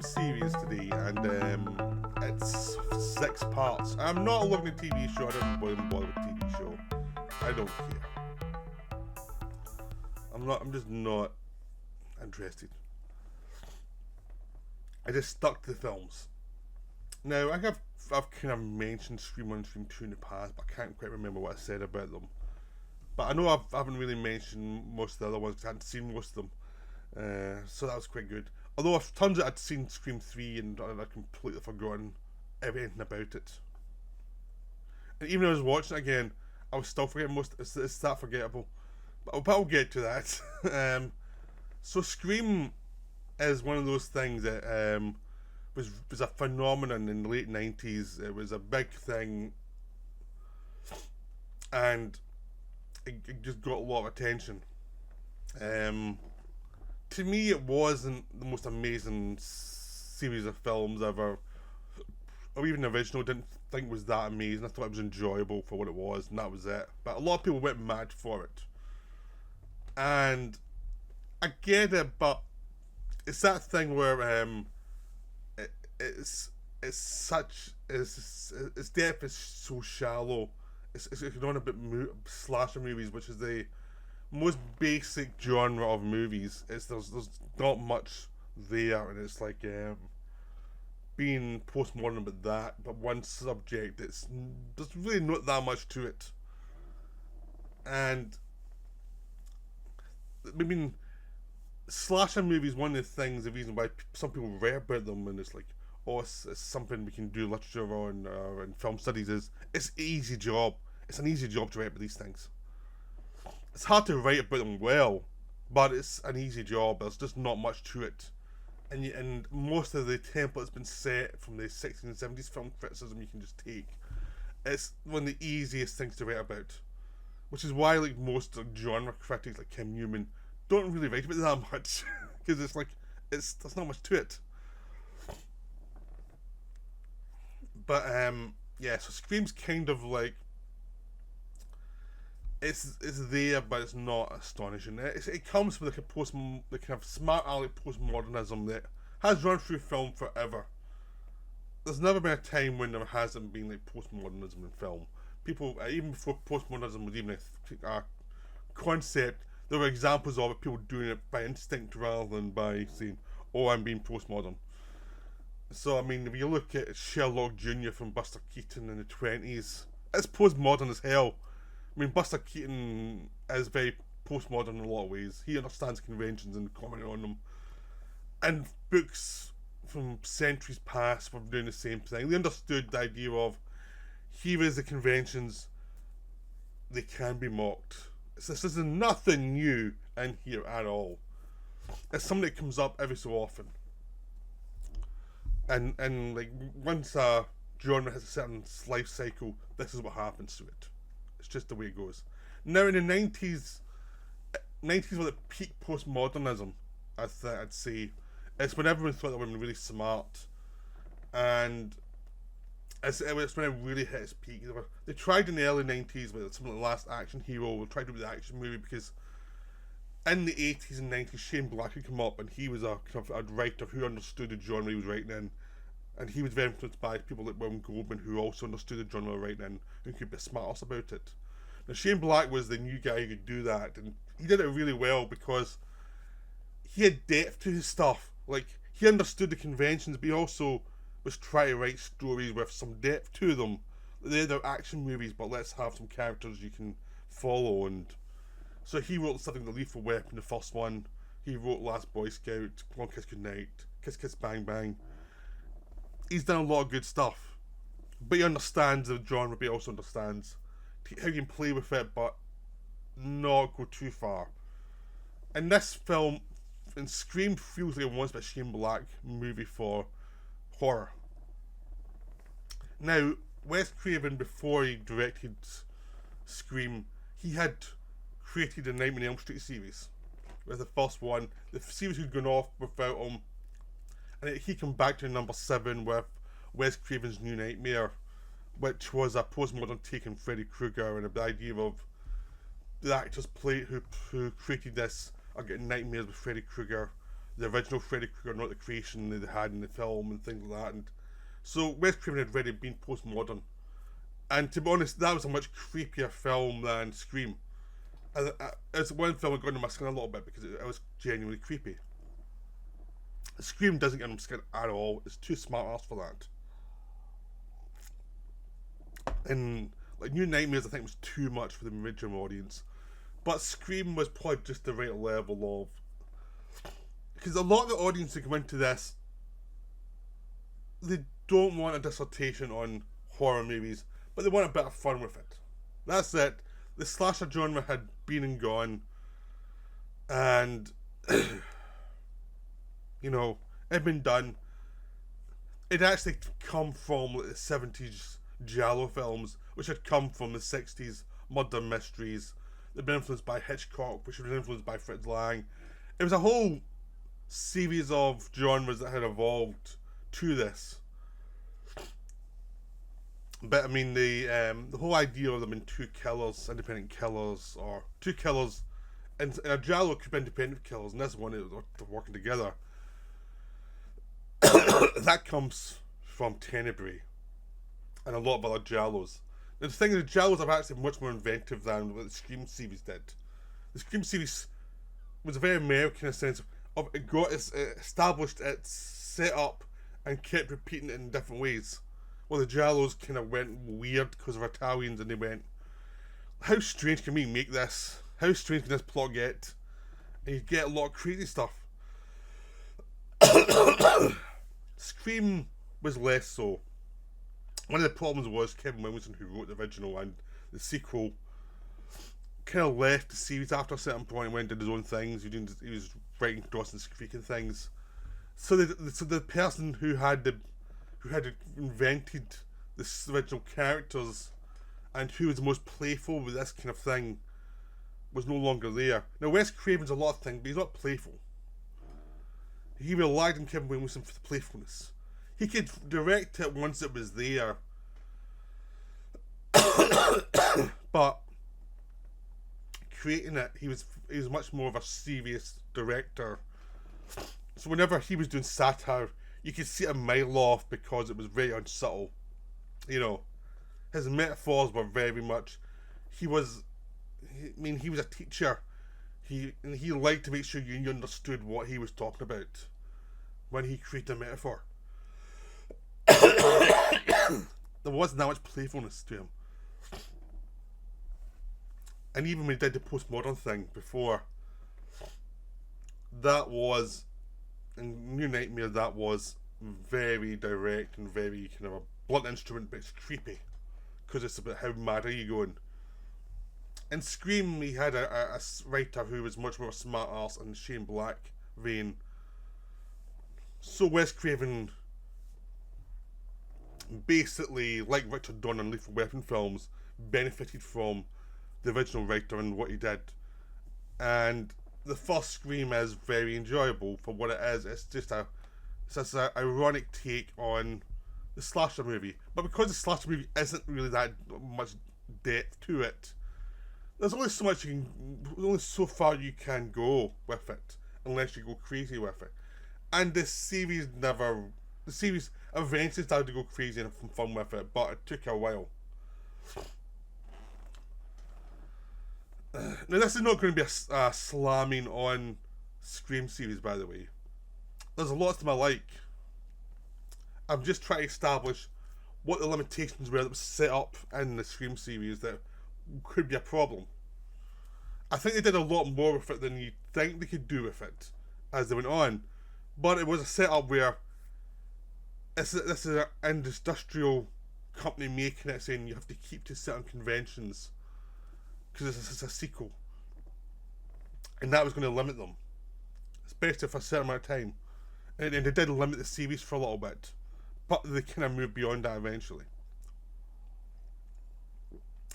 Scream series today, and it's 6 parts. I'm not looking at a TV show. I don't bother with TV show. I don't care. I'm just not interested. I just stuck to the films. Now I've kind of mentioned Scream 1 and Scream 2 in the past, but I can't quite remember what I said about them. But I know I haven't really mentioned most of the other ones because I hadn't seen most of them. So that was quite good. Although it turns out I'd seen Scream 3 and I'd completely forgotten everything about it. And even when I was watching it again, I was still forgetting most. It's that forgettable. But I'll get to that. So Scream is one of those things that was a phenomenon in the late 90s. It was a big thing. And it just got a lot of attention. To me, it wasn't the most amazing series of films ever, or even the original. Didn't think it was that amazing. I thought it was enjoyable for what it was, and that was it. But a lot of people went mad for it, and I get it. But it's that thing where its depth is so shallow. It's on about slasher movies, which is the most basic genre of movies. There's not much there, and it's like being postmodern about that, but one subject. There's really not that much to it, and I mean, slasher movies. One of the things, the reason why some people write about them, and it's like, oh, it's something we can do literature on and film studies, is it's an easy job. It's an easy job to write about these things. It's hard to write about them well, but it's an easy job. There's just not much to it, and most of the template has been set from the 60s and 70s film criticism. You can just take. It's one of the easiest things to write about, which is why like most genre critics like Kim Newman don't really write about it that much because it's like there's not much to it. But yeah, so Scream's kind of like. It's there, but it's not astonishing. It comes with like kind of smart aleck postmodernism that has run through film forever. There's never been a time when there hasn't been like postmodernism in film. People, even before postmodernism was even a concept, there were examples of it. People doing it by instinct rather than by saying, "Oh, I'm being postmodern." So I mean, if you look at Sherlock Jr. from Buster Keaton in the 20s, it's postmodern as hell. I mean, Buster Keaton is very postmodern in a lot of ways. He understands conventions and commenting on them. And books from centuries past were doing the same thing. They understood the idea of here is the conventions, they can be mocked. This is nothing new in here at all. It's something that comes up every so often. And like once a genre has a certain life cycle, this is what happens to it. It's just the way it goes. Now in the 90s were the peak postmodernism, I'd say. It's when everyone thought they were really smart, and it's when it really hit its peak. They tried in the early 90s with something like Last Action Hero. They tried to do the action movie because in the 80s and 90s Shane Black had come up, and he was a kind of a writer who understood the genre he was writing in. And he was very influenced by people like William Goldman, who also understood the genre right then and could be smart about it. Now, Shane Black was the new guy who could do that, and he did it really well because he had depth to his stuff. Like, he understood the conventions, but he also was trying to write stories with some depth to them. They're action movies, but let's have some characters you can follow. And so he wrote something like Lethal Weapon, the first one. He wrote Last Boy Scout, Come On Kiss Goodnight, Kiss Kiss Bang Bang. He's done a lot of good stuff, but he understands the genre, but he also understands how you can play with it, but not go too far. And this film, and Scream, feels like it wants a Shane Black movie for horror. Now, Wes Craven, before he directed Scream, he had created the Nightmare on Elm Street series. With the first one, the series had gone off without him. And he came back to number 7 with Wes Craven's New Nightmare, which was a postmodern take on Freddy Krueger, and the idea of the actors who created this are getting nightmares with Freddy Krueger. the original Freddy Krueger, not the creation they had in the film and things like that. And so Wes Craven had already been postmodern. And to be honest, that was a much creepier film than Scream. It's one film that got under my skin a little bit because it was genuinely creepy. Scream doesn't get under my skin at all. It's too smart ass for that. And like New Nightmares, I think was too much for the original audience. But Scream was probably just the right level of... Because a lot of the audience that come into this, they don't want a dissertation on horror movies, but they want a bit of fun with it. That's it. The slasher genre had been and gone, and you know, it had been done. It actually come from like, the 70s giallo films, which had come from the 60s murder mysteries. They'd been influenced by Hitchcock, which had been influenced by Fritz Lang. It was a whole series of genres that had evolved to this. But I mean, the whole idea of them being two killers, independent killers, or two killers, and a giallo could be independent killers, and this one they're working together. That comes from Tenebrae and a lot of other giallos. Now, the thing is, the giallos are actually much more inventive than what the Scream series did. The Scream series was very American in a sense of it got established its setup and kept repeating it in different ways. Well, the giallos kind of went weird because of Italians, and they went, how strange can we make this? How strange can this plot get? And you get a lot of crazy stuff. Scream was less so. One of the problems was Kevin Williamson, who wrote the original and the sequel, kind of left the series after a certain point and went and did his own things. He was writing Dawson's Creek and things. So the person who had invented the original characters and who was the most playful with this kind of thing was no longer there. Now, Wes Craven's a lot of things, but he's not playful. He relied on Kevin Williamson for the playfulness. He could direct it once it was there. But creating it, he was much more of a serious director. So whenever he was doing satire, you could see it a mile off because it was very unsubtle. You know, his metaphors were very much... He was a teacher. He liked to make sure you understood what he was talking about when he created a metaphor. There wasn't that much playfulness to him. And even when he did the postmodern thing before, that was, in New Nightmare, that was very direct and very kind of a blunt instrument, but it's creepy because it's about how mad are you going. In Scream, he had a writer who was much more smart ass and Shane Black vein. So Wes Craven basically, like Richard Donner in Lethal Weapon films, benefited from the original writer and what he did. And the first Scream is very enjoyable for what it is. It's just an ironic take on the slasher movie. But because the slasher movie isn't really that much depth to it, there's only so much only so far you can go with it, unless you go crazy with it. And the series eventually started to go crazy and have fun with it, but it took a while. Now, this is not going to be a slamming on Scream series, by the way. There's a lot of them I like. I'm just trying to establish what the limitations were that was set up in the Scream series that could be a problem. I think they did a lot more with it than you think they could do with it as they went on. But it was a setup where this is an industrial company making it, saying you have to keep to certain conventions because it's a sequel, and that was going to limit them, especially for a certain amount of time. And they did limit the series for a little bit, but they kind of moved beyond that eventually.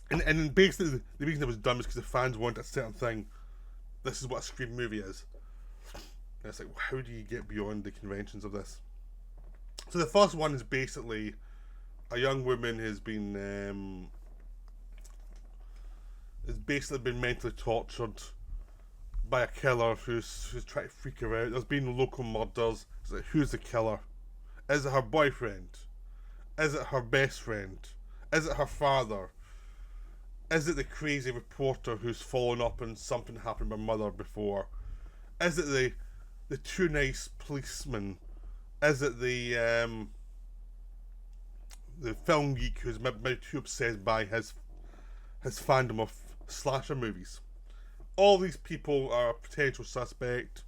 And basically the reason it was done was because the fans wanted a certain thing. This is what a Scream movie is. And it's like, well, how do you get beyond the conventions of this? So the first one is basically a young woman who's been mentally tortured by a killer who's trying to freak her out. There's been local murders. It's like, who's the killer? Is it her boyfriend? Is it her best friend? Is it her father? Is it the crazy reporter who's fallen up and something happened to her mother before? Is it the too nice policeman? Is it the film geek who's maybe too obsessed by his fandom of slasher movies? All these people are a potential suspect.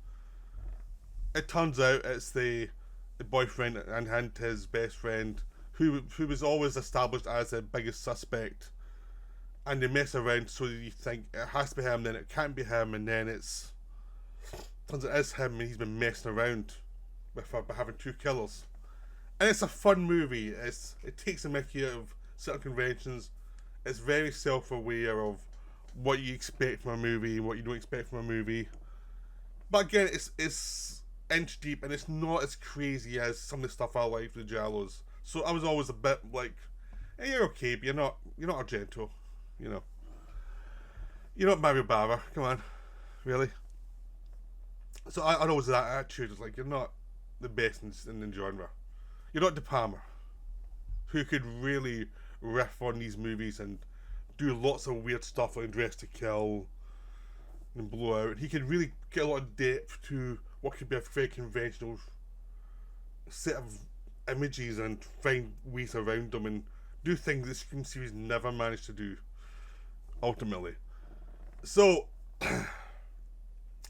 It turns out it's the boyfriend and his best friend who was always established as the biggest suspect, and they mess around so that you think it has to be him, then it can't be him, and then turns out it's him, and he's been messing around with her by having two killers. And it's a fun movie. It takes a mickey out of certain conventions. It's very self-aware of what you expect from a movie, what you don't expect from a movie. But again, it's inch deep, and it's not as crazy as some of the stuff I like for the Giallos. So I was always a bit like, hey, you're okay, but you're not Argento, you know. You're not Mario Bava, come on, really. So I always had that attitude. It's like, you're not the best in the genre. You're not De Palma, who could really riff on these movies and do lots of weird stuff like Dress to Kill and Blow Out. He could really get a lot of depth to what could be a very conventional set of images and find ways around them and do things that Scream series never managed to do, ultimately. So,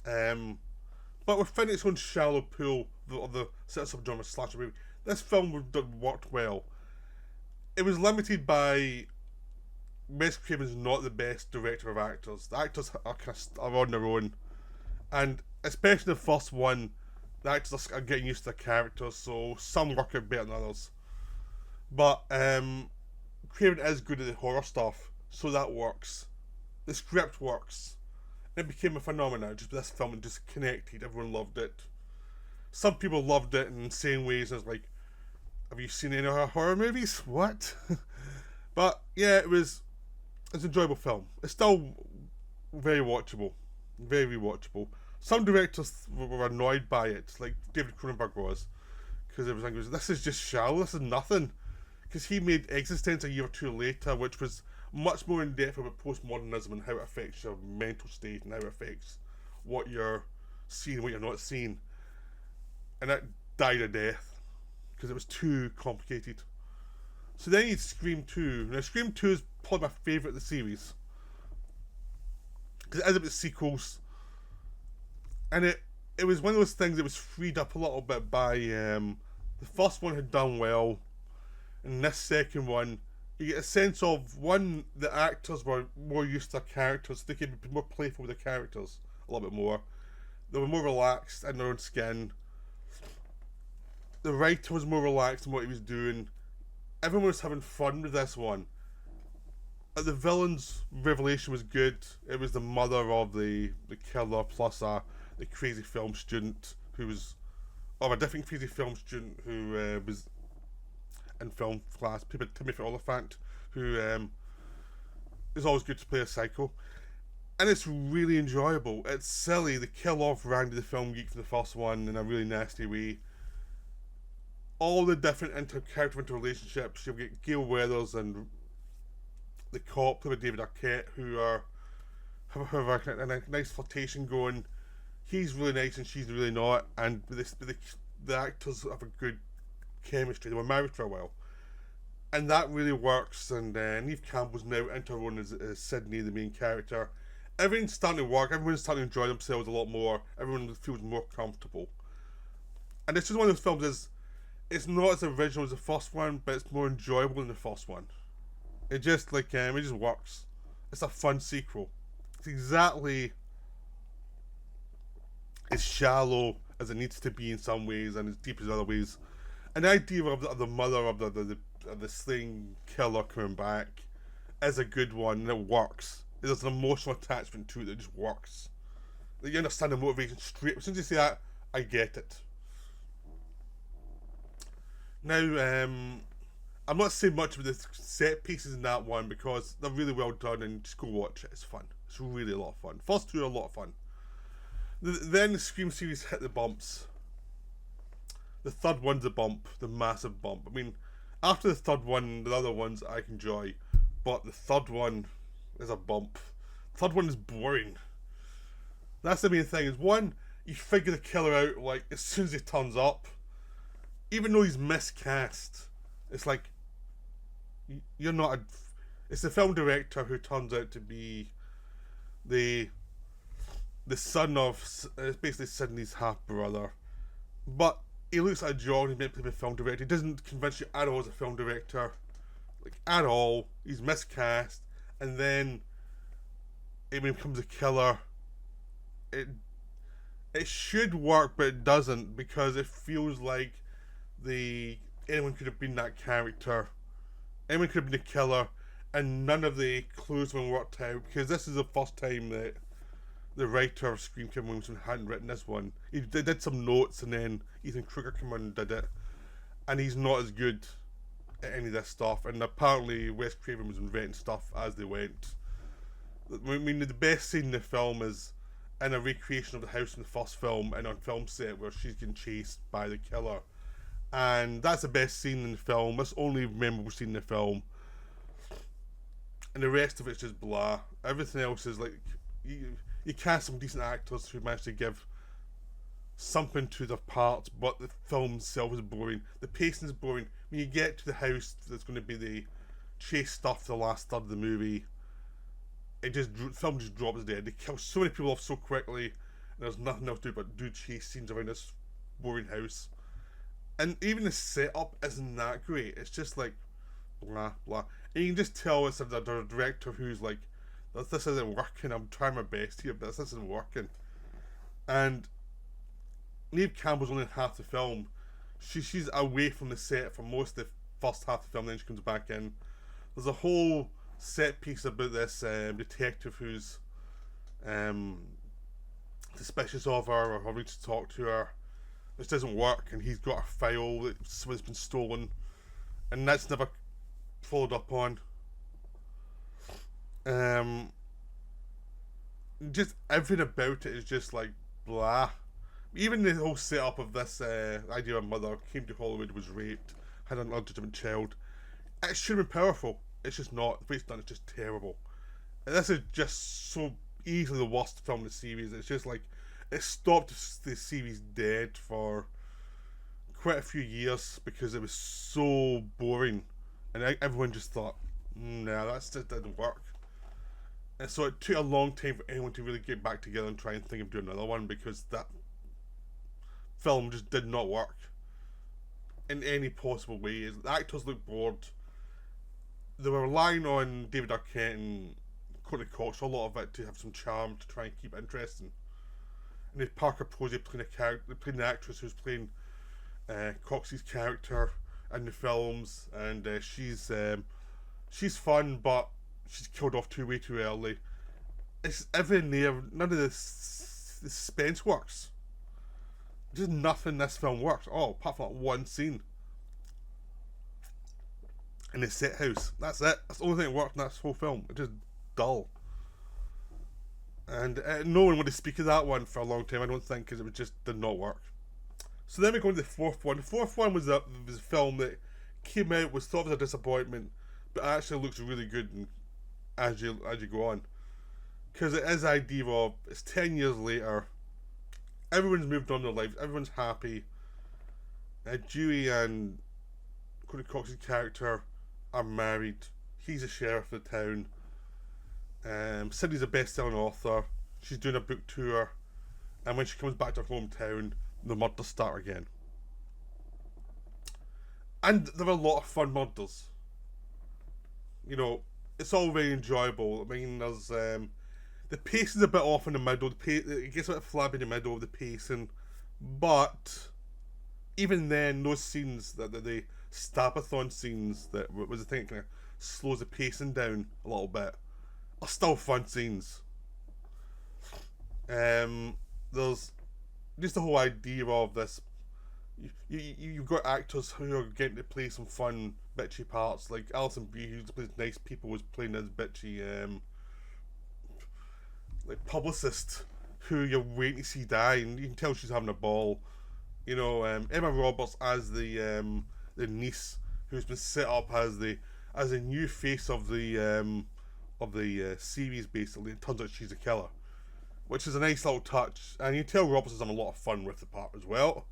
but within its own shallow pool of the set of subgenre slasher movie, this film worked well. It was limited by Wes Craven's not the best director of actors. The actors are on their own, and especially the first one, the actors are getting used to the characters, so some work out better than others. But Craven is good at the horror stuff, so that works. The script works. It became a phenomenon. Just this film just connected. Everyone loved it. Some people loved it in insane ways. And it's like, have you seen any of our horror movies? What? But yeah, it's an enjoyable film. It's still very watchable, very rewatchable. Some directors were annoyed by it, like David Cronenberg was, because it was like, this is just shallow, this is nothing. Because he made Existence a year or two later, which was much more in depth about postmodernism and how it affects your mental state and how it affects what you're seeing, what you're not seeing. And that died a death because it was too complicated. So then you had Scream 2. Now, Scream 2 is probably my favourite of the series, because it is about sequels. And it was one of those things that was freed up a little bit by the first one had done well, and this second one, you get a sense of, one, the actors were more used to their characters, they could be more playful with the characters a little bit more. They were more relaxed in their own skin. The writer was more relaxed in what he was doing. Everyone was having fun with this one. The villain's revelation was good. It was the mother of the killer plus the crazy film student who was, or a different crazy film student who was in film class, Timothy Olyphant, who is always good to play a psycho. And it's really enjoyable. It's silly. They kill off Randy the film geek for the first one in a really nasty way. All the different character interrelationships. You'll get Gail Weathers and the cop, played by David Arquette, who have a nice flirtation going. He's really nice and she's really not, and the actors have a good chemistry. They were married for a while, and that really works. And Neve Campbell's now into her own as Sydney, the main character. Everything's starting to work. Everyone's starting to enjoy themselves a lot more. Everyone feels more comfortable. And it's just one of those films. It's not as original as the first one, but it's more enjoyable than the first one. It just it just works. It's a fun sequel. It's exactly as shallow as it needs to be in some ways, and as deep as other ways. And the idea of the mother of the slaying killer coming back is a good one, and it works. There's an emotional attachment to it that just works. You understand the motivation straight. As soon as you say that, I get it. Now, I'm not saying much about the set pieces in that one because they're really well done, and just go watch it. It's fun. It's really a lot of fun. First two are a lot of fun. Then the Scream series hit the bumps. The third one's a bump, the massive bump. I mean, after the third one, the other ones I can enjoy, but the third one is a bump. The third one is boring. That's the main thing. Is one, you figure the killer out like as soon as he turns up, even though he's miscast. It's like you're not. It's the film director who turns out to be the son of basically Sidney's half brother, but he looks like a John. He's meant to be a film director. He doesn't convince you at all as a film director, like at all. He's miscast, and then he becomes a killer. It should work, but it doesn't, because it feels like anyone could have been that character. Anyone could have been a killer, and none of the clues have been worked out, because this is the first time that the writer of Scream Kevin Williamson hadn't written this one. They did some notes, and then Ethan Kruger came in and did it, and he's not as good at any of this stuff, and apparently Wes Craven was inventing stuff as they went. I mean, the best scene in the film is in a recreation of the house in the first film, and on film set where she's getting chased by the killer. And that's the best scene in the film. That's the only memorable scene in the film. And the rest of it's just blah. Everything else is like, you cast some decent actors who managed to give something to their parts, but the film itself is boring. The pacing is boring. When you get to the house that's going to be the chase stuff for the last third of the movie, the film just drops dead. They kill so many people off so quickly, and there's nothing else to do but do chase scenes around this boring house. And even the setup isn't that great. It's just like blah blah. And you can just tell it's a director who's like, this isn't working. I'm trying my best here, but this isn't working. And Neve Campbell's only in half the film. She's away from the set for most of the first half of the film, then she comes back in. There's a whole set piece about this detective who's suspicious of her or having to talk to her, which doesn't work, and he's got a file that's been stolen, and that's never followed up on. Just everything about it is just like blah. Even the whole setup of this idea of a mother came to Hollywood, was raped, had an illegitimate child. It should have been powerful. It's just not. The way it's done is just terrible. And this is just so easily the worst film in the series. It's just like, it stopped the series dead for quite a few years because it was so boring, and everyone just thought, nah, that just didn't work. And so it took a long time for anyone to really get back together and try and think of doing another one, because that film just did not work in any possible way. The actors looked bored. They were relying on David Arquette and Courtney Cox for a lot of it to have some charm to try and keep it interesting. And then Parker Posey playing the actress who's playing Cox's character in the films, and she's fun, but she's killed off way too early. It's everything there. None of the suspense works. Just nothing in this film works. Oh, apart from that one scene in the set house. That's it. That's the only thing that worked in this whole film. It's just dull. And no one wanted to speak of that one for a long time, I don't think, because it just did not work. So then we go to the fourth one. The fourth one was a film that came out, was thought was a disappointment, but actually looks really good as you go on. Because it is the idea of, it's 10 years later, everyone's moved on in their lives, everyone's happy. Dewey and Courtney Cox's character are married. He's a sheriff of the town. Cindy's a best-selling author. She's doing a book tour, and when she comes back to her hometown, the murders start again. And there are a lot of fun murders. You know, it's all very enjoyable. I mean, there's the pacing's a bit off in the middle. It gets a bit flabby in the middle of the pacing, but even then, those scenes, the Stabathon scenes, that was the thing that kind of slows the pacing down a little bit, are still fun scenes. There's just the whole idea of this. You've got actors who are getting to play some fun, bitchy parts, like Alison Brie, who plays nice people, was playing this bitchy, like publicist who you're waiting to see die, and you can tell she's having a ball. You know, Emma Roberts as the niece who's been set up as a new face of the series. Basically, it turns out she's a killer, which is a nice little touch, and you can tell Roberts is having a lot of fun with the part as well.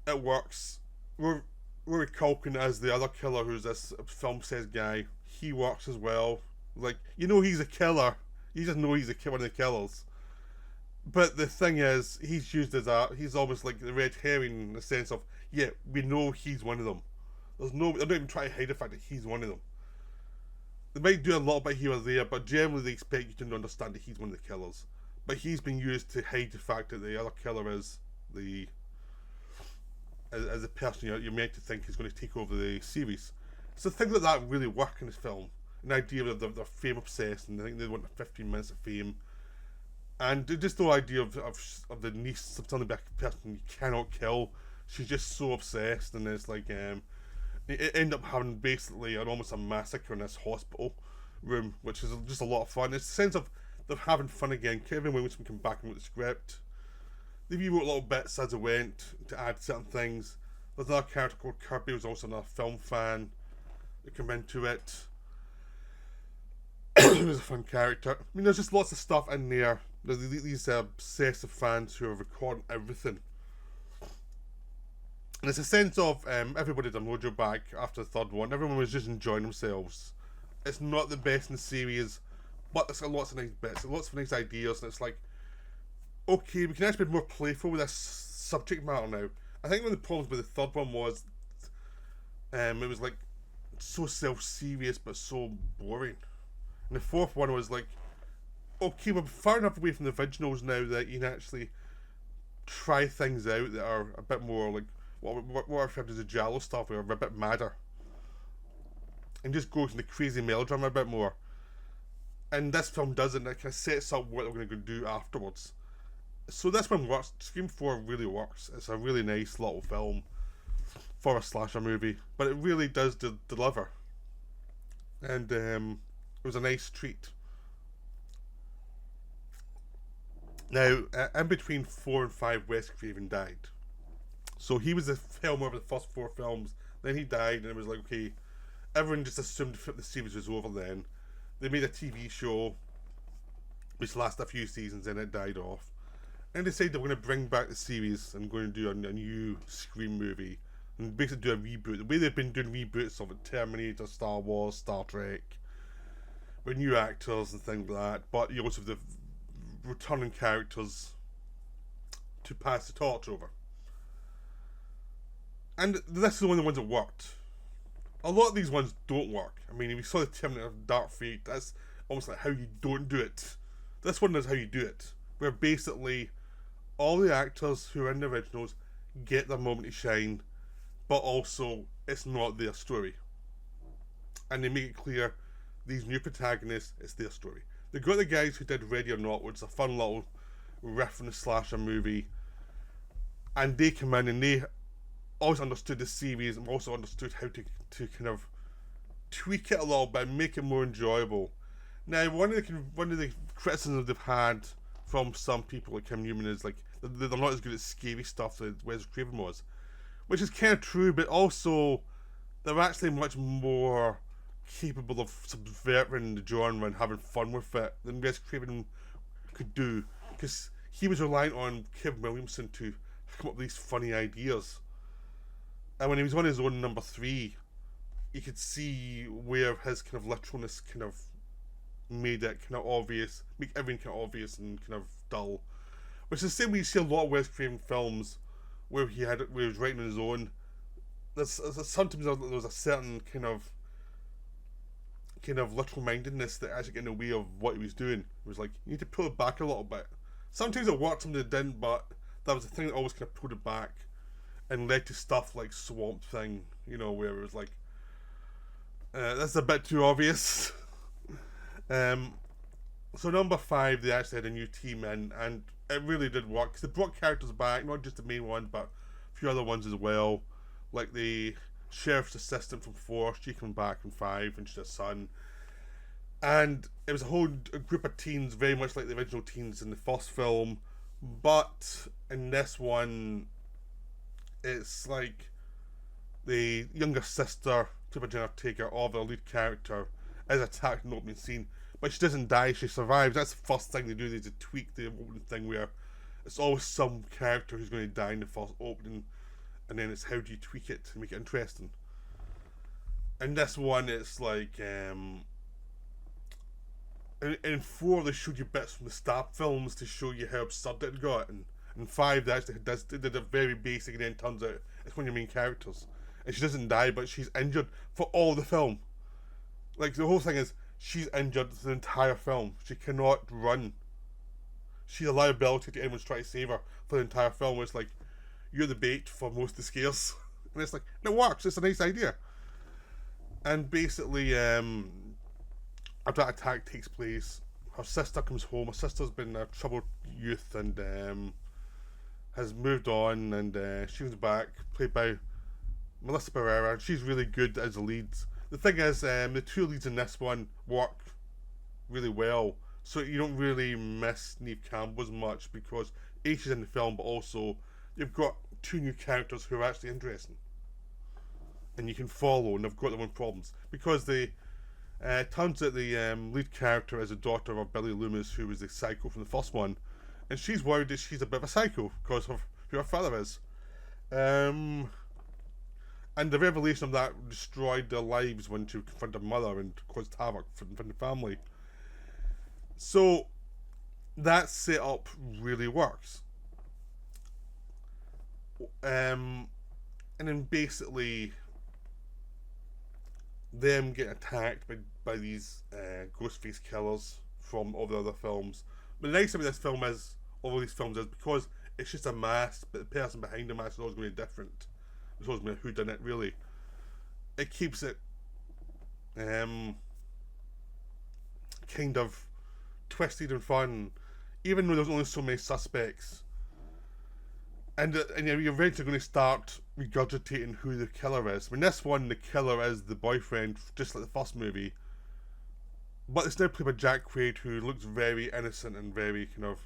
It works. Rory Culkin as the other killer, who's this film says guy. He works as well. Like, you know he's a killer. You just know he's one of the killers. But the thing is, he's used as he's almost like the red herring in the sense of, yeah, we know he's one of them. They don't even try to hide the fact that he's one of them. They might do a little bit here or there, but generally they expect you to understand that he's one of the killers. But he's been used to hide the fact that the other killer is as a person you're meant to think is going to take over the series. So things like that really work in this film. An idea of they're fame obsessed, and I think they want 15 minutes of fame. And just the idea of the niece of something like a person you cannot kill. She's just so obsessed, and it's like it end up having basically almost a massacre in this hospital room, which is just a lot of fun. It's a sense of they're having fun again. Kevin Williamson came back and wrote the script. They rewrote little bits as it went to add certain things. There's another character called Kirby, who's also another film fan, that came into it. He was a fun character. I mean, there's just lots of stuff in there. There's these obsessive fans who are recording everything. And it's a sense of everybody did Mojo back after the third one. Everyone was just enjoying themselves. It's not the best in the series, but there's lots of nice bits, lots of nice ideas, and it's like, okay, we can actually be more playful with this subject matter now. I think one of the problems with the third one was it was like so self-serious but so boring. And the fourth one was like, okay, we're far enough away from the originals now that you can actually try things out that are a bit more like what I refer to as the Giallo stuff, or a bit madder, and just go to the crazy melodrama a bit more. And this film doesn't. It kind of sets up what they're going to do afterwards. So this one works. Scream 4 really works. It's a really nice little film for a slasher movie, but it really does deliver. And it was a nice treat. Now, in between 4 and 5, Wes Craven died. So he was the filmer of the first 4 films. Then he died, and it was like, okay, everyone just assumed the series was over then. They made a TV show, which lasted a few seasons, and it died off. And they decided they were going to bring back the series and going to do a new Scream movie. And basically do a reboot. The way they've been doing reboots of it, Terminator, Star Wars, Star Trek, with new actors and things like that. But you also have the returning characters to pass the torch over. And this is one of the ones that worked. A lot of these ones don't work. I mean, if you saw the Terminator Dark Fate, that's almost like how you don't do it. This one is how you do it. Where basically all the actors who are in the originals get their moment to shine, but also it's not their story. And they make it clear these new protagonists, it's their story. They've got the guys who did Ready or Not, which is a fun little reference slasher movie, and they come in and they always understood the series and also understood how to kind of tweak it a little bit and make it more enjoyable. Now, one of the criticisms they've had from some people like Kim Newman is like they're not as good at scary stuff as Wes Craven was, which is kind of true, but also they're actually much more capable of subverting the genre and having fun with it than Wes Craven could do, because he was reliant on Kevin Williamson to come up with these funny ideas. And when he was on his own number 3, you could see where his kind of literalness kind of made it kind of obvious, make everything kind of obvious and kind of dull. Which is the same way you see a lot of Wes Craven films where he was writing on his own. Sometimes there was a certain kind of literal mindedness that actually got in the way of what he was doing. It was like, you need to pull it back a little bit. Sometimes it worked, sometimes it didn't, but that was the thing that always kind of pulled it back and led to stuff like Swamp Thing, you know, where it was like, that's a bit too obvious. So number 5, they actually had a new team in, and it really did work, because they brought characters back, not just the main one, but a few other ones as well, like the sheriff's assistant from 4, she came back in 5, and she's a son. And it was a group of teens, very much like the original teens in the first film, but in this one, it's like the younger sister, Super Jenna Taker, of the lead character, is attacked in the opening scene, but she doesn't die, she survives. That's the first thing they do, is to tweak the opening thing where it's always some character who's going to die in the first opening, and then it's how do you tweak it to make it interesting. In this one, it's like, in 4 they showed you bits from the Stab films to show you how absurd it got, and in 5 they actually did a very basic, and then turns out it's one of your main characters. And she doesn't die, but she's injured for all the film. Like, the whole thing is, she's injured the entire film. She cannot run. She's a liability to anyone trying to save her for the entire film. It's like, you're the bait for most of the scares. And it's like, it works, it's a nice idea. And basically, after that attack takes place, her sister comes home. Her sister's been a troubled youth and has moved on, and she comes back, played by Melissa Barrera. She's really good as a lead. The thing is, the 2 leads in this one work really well, so you don't really miss Neve Campbell as much, because A, she's in the film, but also you've got 2 new characters who are actually interesting and you can follow, and they've got their own problems, because the turns out the lead character is a daughter of Billy Loomis, who was the psycho from the first one, and she's worried that she's a bit of a psycho because of who her father is. And the revelation of that destroyed their lives when she confronted her mother and caused havoc for the family. So that setup really works. And then basically them getting attacked by these Ghostface killers from all the other films. But the nice thing about this film is, all these films, is because it's just a mask, but the person behind the mask is always going to be different. It's always going to be a whodunit, really. It keeps it kind of twisted and fun, even though there's only so many suspects. And you're eventually going to start regurgitating who the killer is. I mean, this one, the killer is the boyfriend, just like the first movie. But it's now played by Jack Quaid, who looks very innocent and very kind of,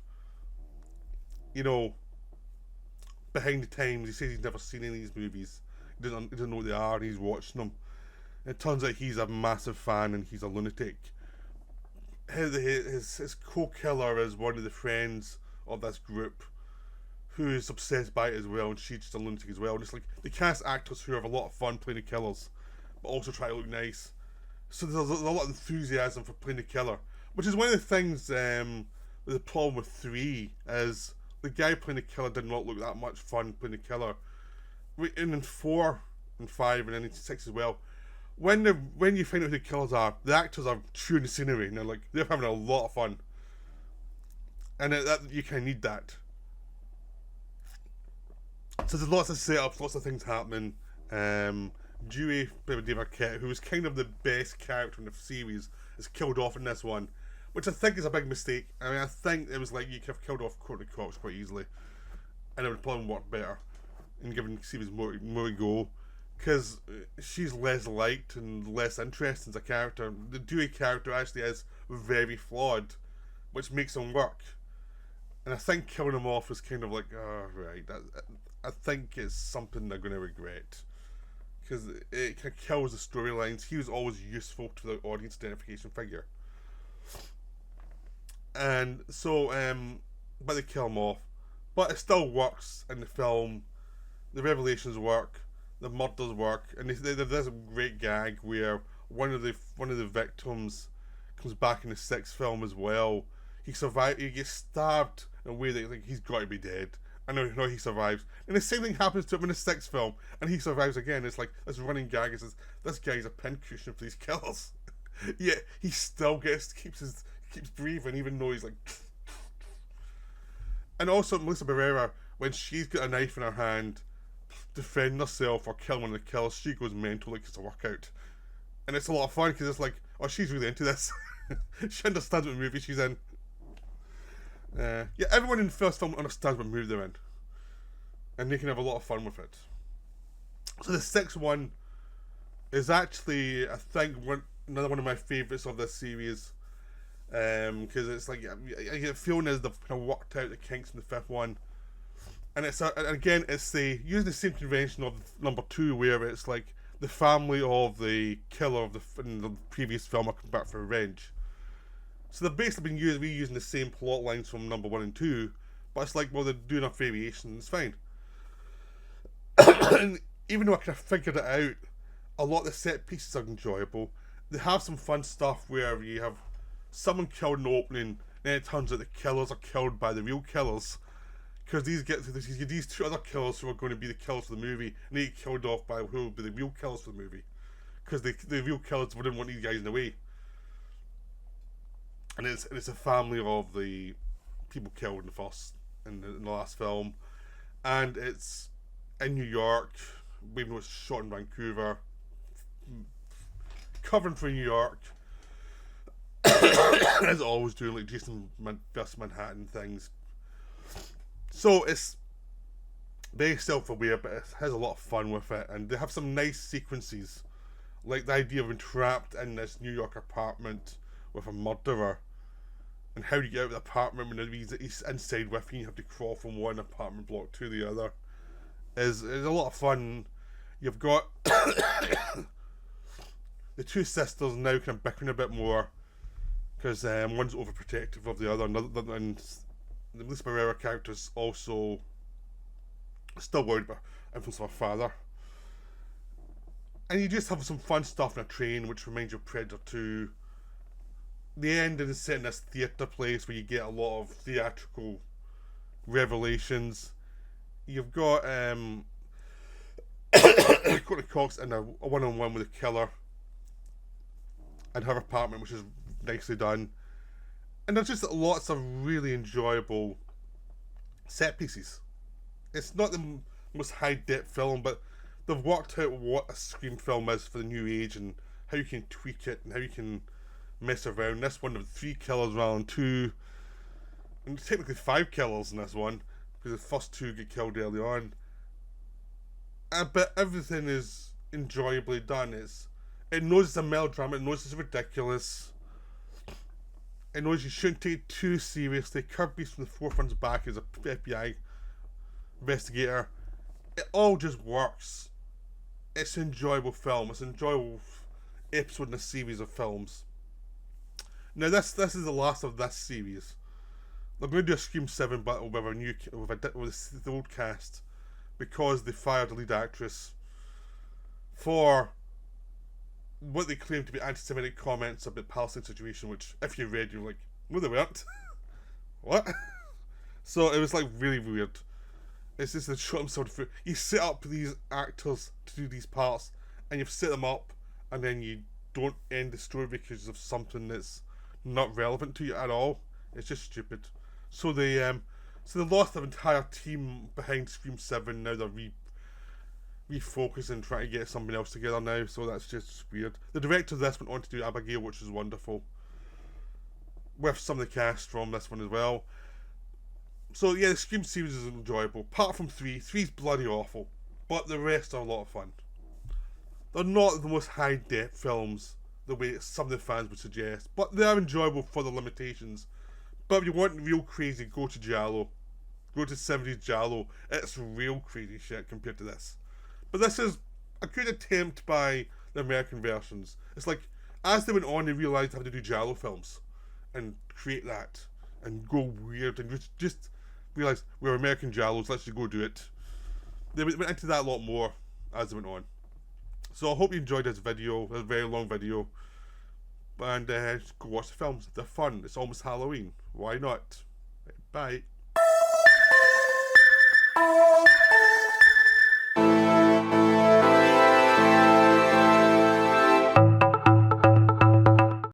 behind the times. He says he's never seen any of these movies. He doesn't know what they are, and he's watching them. And it turns out he's a massive fan, and he's a lunatic. His co-killer is one of the friends of this group, who is obsessed by it as well, and she's just a lunatic as well. And it's like, they cast actors who have a lot of fun playing the killers, but also try to look nice. So there's a lot of enthusiasm for playing the killer, which is one of the things, the problem with 3, is the guy playing the killer did not look that much fun playing the killer. And in 4 and 5 and then in 6 as well, when you find out who the killers are, the actors are chewing the scenery, and they're having a lot of fun. And that you kind of need that. So there's lots of setups, lots of things happening. Dewey, played by Dave Arquette, who was kind of the best character in the series, is killed off in this one, which I think is a big mistake. I mean, I think it was like you could have killed off Courtney Cox quite easily, and it would probably work better and given the series more to go, because she's less liked and less interesting as a character. The Dewey character actually is very flawed, which makes him work. And I think killing him off was kind of like, oh, right, I think it's something they're going to regret, because it kind of kills the storylines. He was always useful to the audience identification figure. And so, but they kill him off. But it still works in the film. The revelations work. The murders work. And there's a great gag where one of the victims comes back in the 6th film as well. He survived. He gets stabbed in a way that like, he's got to be dead. I know he survives. And the same thing happens to him in the 6th film, and he survives again. It's like this running gag is this guy's a pincushion for these killers. Yet he still keeps breathing even though he's like. And also Melissa Barrera, when she's got a knife in her hand, defending herself or killing one of the killers, she goes mental like it's a workout. And it's a lot of fun because it's like, oh, she's really into this. She understands what movie she's in. Yeah, everyone in the first film understands what movie they're in, and they can have a lot of fun with it. So the 6th one is actually, I think, another one of my favourites of this series. Because it's like I get a feeling as they've kind of worked out the kinks in the fifth one, and it's again it's using the same convention of number 2, where it's like the family of the killer of in the previous film are coming back for revenge. So they've basically been reusing the same plot lines from number 1 and 2, but it's like, well, they're doing a variation, it's fine. And even though I kind of figured it out, a lot of the set pieces are enjoyable. They have some fun stuff where you have someone killed in the opening, then it turns out the killers are killed by the real killers. Because these 2 other killers who are going to be the killers for the movie, and they get killed off by who will be the real killers for the movie. Because the real killers wouldn't want these guys in the way. And it's a family of the people killed in the last film, and it's in New York, even though it's shot in Vancouver, covering for New York, as always doing like Jason vs Manhattan things. So it's very self-aware, but it has a lot of fun with it, and they have some nice sequences, like the idea of being trapped in this New York apartment with a murderer. And how do you get out of the apartment when he's inside with you? You have to crawl from one apartment block to the other. Is a lot of fun. You've got the 2 sisters now kind of bickering a bit more because one's overprotective of the other, and the Lisa Barrera character's also still worried about influence of her father. And you just have some fun stuff in a train, which reminds you of Predator 2. The end is set in this theatre place where you get a lot of theatrical revelations. You've got Courtney Cox in a one-on-one with a killer in her apartment, which is nicely done. And there's just lots of really enjoyable set pieces. It's not the most high-depth film, but they've worked out what a Scream film is for the new age and how you can tweak it and how you can mess around. This one of 3 killers rather than 2, and technically 5 killers in this one because the first 2 get killed early on. But everything is enjoyably done. It knows it's a melodrama. It knows it's ridiculous. It knows you shouldn't take it too seriously. Kirby's from the forefront back as a FBI investigator. It all just works. It's an enjoyable film. It's an enjoyable episode in a series of films. Now this is the last of this series. They're going to do a Scream 7 battle with the old cast because they fired the lead actress for what they claim to be anti-Semitic comments about the Palestine situation, which if you read, you're like, no, they weren't. What? So it was like really weird. It's just a shot themselves through. You set up these actors to do these parts, and you've set them up, and then you don't end the story because of something that's not relevant to you at all. It's just stupid. So they lost their entire team behind Scream 7. Now they're refocusing, trying to get something else together now. So that's just weird. The director of this went on to do Abigail, which is wonderful, with some of the cast from this one as well. So yeah, the Scream series is enjoyable. Apart from 3, 3's bloody awful, but the rest are a lot of fun. They're not the most high-depth films the way some of the fans would suggest, but they are enjoyable for the limitations. But if you want real crazy, go to Giallo. Go to 70s Giallo. It's real crazy shit compared to this. But this is a good attempt by the American versions. It's like, as they went on, they realised how to do Giallo films and create that and go weird and just realise we're American Giallos, let's just go do it. They went into that a lot more as they went on. So I hope you enjoyed this video, a very long video, and just go watch the films. They're fun. It's almost Halloween. Why not? Bye.